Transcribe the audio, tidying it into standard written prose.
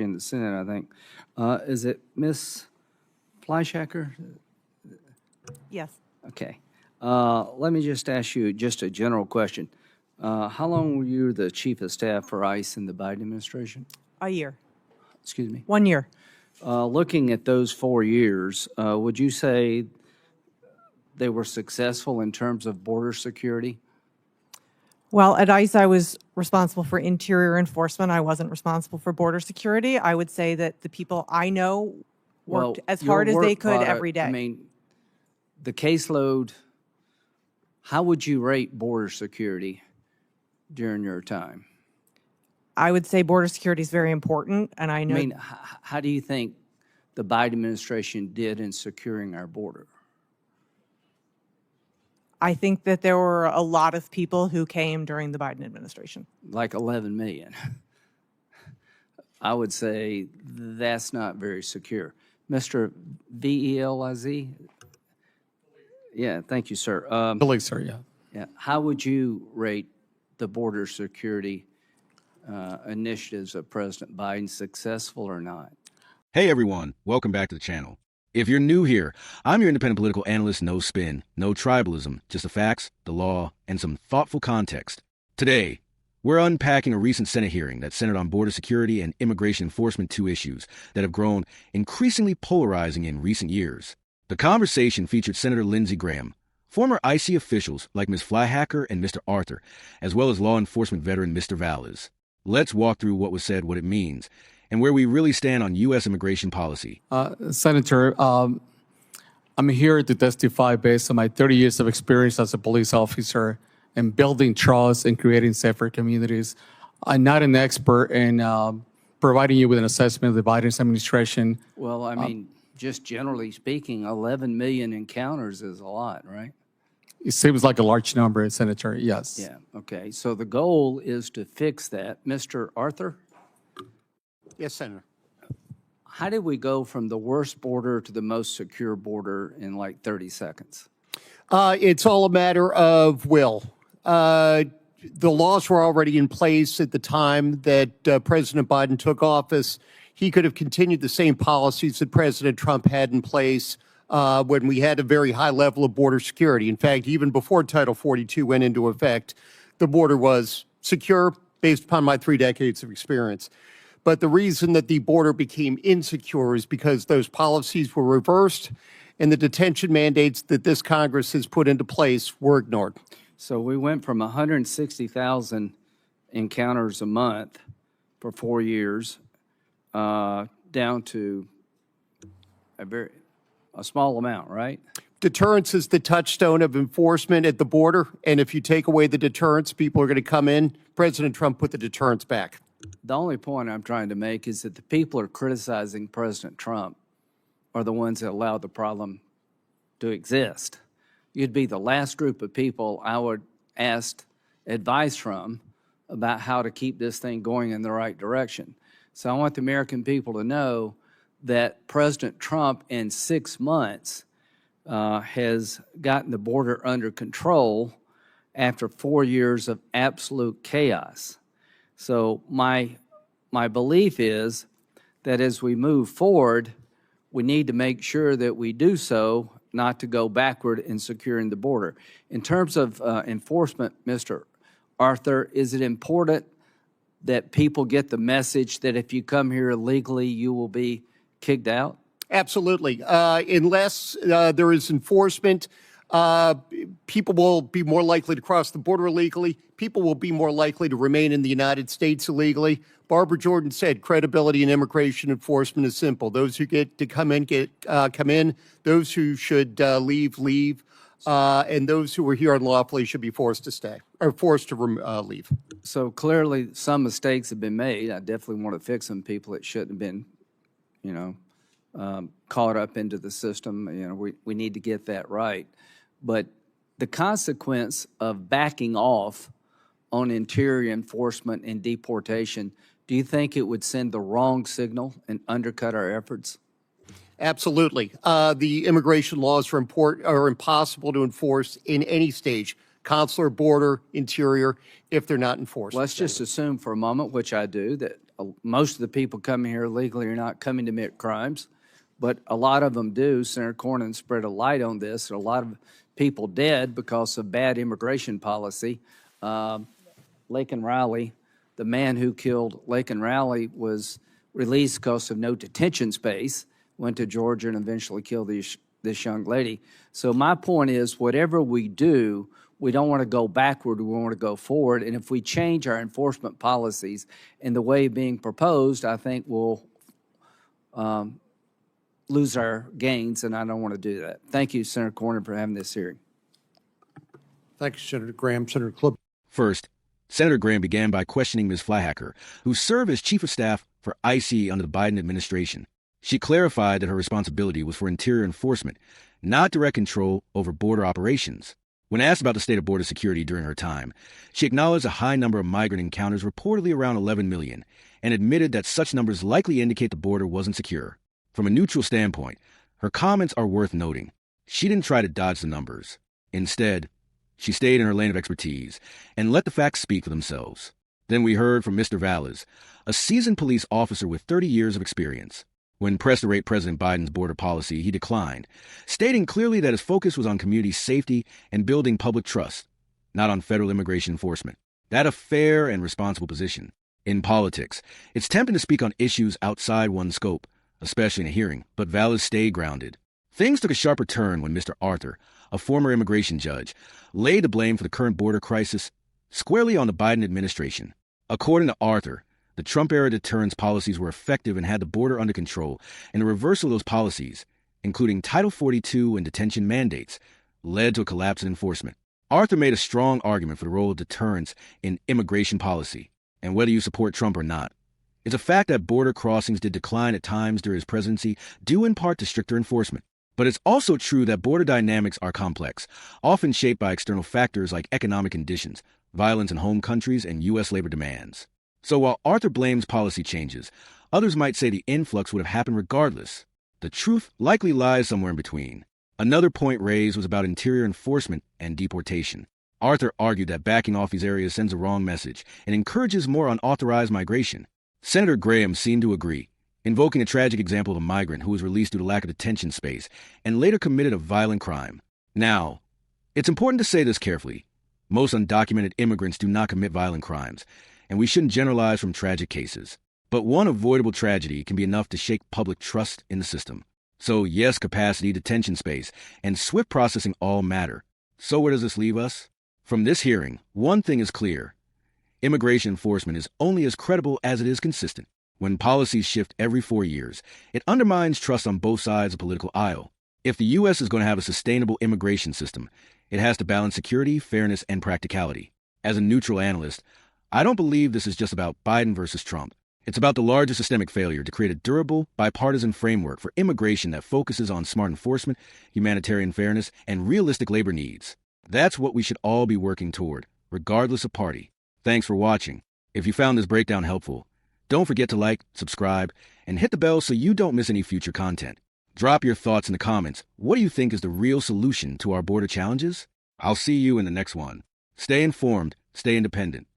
in the Senate, I think. Is it Miss Flyhacker? Yes. Okay. Let me just ask you just a general question. How long were you the chief of staff for ICE in the Biden administration? A year. Excuse me? 1 year. Looking at those 4 years, would you say they were successful in terms of border security? Well, at ICE, I was responsible for interior enforcement. I wasn't responsible for border security. I would say that the people I know worked as hard as they could every day. I mean, the caseload, how would you rate border security during your time? I would say border security is very important, and I know. I mean, how do you think the Biden administration did in securing our border? I think that there were a lot of people who came during the Biden administration. Like 11 million. I would say that's not very secure. Mr. Veliz? Yeah, thank you, sir. Believe, sir, yeah. Yeah. How would you rate the border security initiatives of President Biden, successful or not? Hey everyone, welcome back to the channel. If you're new here, I'm your independent political analyst, no spin, no tribalism, just the facts, the law, and some thoughtful context. Today, we're unpacking a recent Senate hearing that centered on border security and immigration enforcement, two issues that have grown increasingly polarizing in recent years. The conversation featured Senator Lindsey Graham, former ICE officials like Ms. Flyhacker and Mr. Arthur, as well as law enforcement veteran Mr. Valyz. Let's walk through what was said, what it means, and where we really stand on U.S. immigration policy. Senator, I'm here to testify based on my 30 years of experience as a police officer in building trust and creating safer communities. I'm not an expert in providing you with an assessment of the Biden administration. Well, I mean, just generally speaking, 11 million encounters is a lot, right? It seems like a large number, Senator, yes. Yeah, okay. So the goal is to fix that. Mr. Arthur? Yes, Senator. How did we go from the worst border to the most secure border in like 30 seconds? It's all a matter of will. The laws were already in place at the time that President Biden took office. He could have continued the same policies that President Trump had in place when we had a very high level of border security. In fact, even before Title 42 went into effect, the border was secure based upon my 3 decades of experience. But the reason that the border became insecure is because those policies were reversed and the detention mandates that this Congress has put into place were ignored. So we went from 160,000 encounters a month for 4 years down to a small amount, right? Deterrence is the touchstone of enforcement at the border. And if you take away the deterrence, people are going to come in. President Trump put the deterrence back. The only point I'm trying to make is that the people who are criticizing President Trump are the ones that allowed the problem to exist. You'd be the last group of people I would ask advice from about how to keep this thing going in the right direction. So I want the American people to know that President Trump in 6 months has gotten the border under control after 4 years of absolute chaos. So my belief is that as we move forward, we need to make sure that we do so, not to go backward in securing the border. In terms of enforcement, Mr. Arthur, is it important that people get the message that if you come here illegally, you will be kicked out? Absolutely. Unless there is enforcement, people will be more likely to cross the border illegally. People will be more likely to remain in the United States illegally. Barbara Jordan said credibility in immigration enforcement is simple. Those who get to come in, come in. Those who should leave, leave. And those who are here unlawfully should be forced to stay or forced to leave. So clearly some mistakes have been made. I definitely want to fix some people that shouldn't have been, caught up into the system. We need to get that right. But the consequence of backing off on interior enforcement and deportation, do you think it would send the wrong signal and undercut our efforts? Absolutely. The immigration laws are impossible to enforce in any stage, consular, border, interior, if they're not enforced. Let's just assume for a moment, which I do, that most of the people coming here legally are not coming to commit crimes, but a lot of them do. Senator Cornyn spread a light on this. A lot of people dead because of bad immigration policy. Laken Riley, the man who killed Laken Riley, was released because of no detention space, went to Georgia and eventually killed this young lady. So my point is, whatever we do, we don't want to go backward, we want to go forward. And if we change our enforcement policies in the way being proposed, I think we'll lose our gains, and I don't want to do that. Thank you, Senator Cornyn, for having this hearing. Thank you, Senator Graham. Senator Clip. First, Senator Graham began by questioning Ms. Flyhacker, who served as Chief of Staff for IC under the Biden administration. She clarified that her responsibility was for interior enforcement, not direct control over border operations. When asked about the state of border security during her time, she acknowledged a high number of migrant encounters, reportedly around 11 million, and admitted that such numbers likely indicate the border wasn't secure. From a neutral standpoint, her comments are worth noting. She didn't try to dodge the numbers. Instead, she stayed in her lane of expertise and let the facts speak for themselves. Then we heard from Mr. Valyz, a seasoned police officer with 30 years of experience. When pressed to rate President Biden's border policy, he declined, stating clearly that his focus was on community safety and building public trust, not on federal immigration enforcement. That's a fair and responsible position. In politics, it's tempting to speak on issues outside one's scope, especially in a hearing, but Valyz stayed grounded. Things took a sharper turn when Mr. Arthur, a former immigration judge, laid the blame for the current border crisis squarely on the Biden administration. According to Arthur, the Trump-era deterrence policies were effective and had the border under control, and the reversal of those policies, including Title 42 and detention mandates, led to a collapse in enforcement. Arthur made a strong argument for the role of deterrence in immigration policy, and whether you support Trump or not, it's a fact that border crossings did decline at times during his presidency, due in part to stricter enforcement. But it's also true that border dynamics are complex, often shaped by external factors like economic conditions, violence in home countries, and U.S. labor demands. So while Arthur blames policy changes, others might say the influx would have happened regardless. The truth likely lies somewhere in between. Another point raised was about interior enforcement and deportation. Arthur argued that backing off these areas sends a wrong message and encourages more unauthorized migration. Senator Graham seemed to agree, invoking a tragic example of a migrant who was released due to lack of detention space and later committed a violent crime. Now, it's important to say this carefully. Most undocumented immigrants do not commit violent crimes, and we shouldn't generalize from tragic cases. But one avoidable tragedy can be enough to shake public trust in the system. So yes, capacity, detention space, and swift processing all matter. So where does this leave us? From this hearing, one thing is clear. Immigration enforcement is only as credible as it is consistent. When policies shift every 4 years, it undermines trust on both sides of the political aisle. If the U.S. is going to have a sustainable immigration system, it has to balance security, fairness, and practicality. As a neutral analyst, I don't believe this is just about Biden versus Trump. It's about the larger systemic failure to create a durable, bipartisan framework for immigration that focuses on smart enforcement, humanitarian fairness, and realistic labor needs. That's what we should all be working toward, regardless of party. Thanks for watching. If you found this breakdown helpful, don't forget to like, subscribe, and hit the bell so you don't miss any future content. Drop your thoughts in the comments. What do you think is the real solution to our border challenges? I'll see you in the next one. Stay informed, stay independent.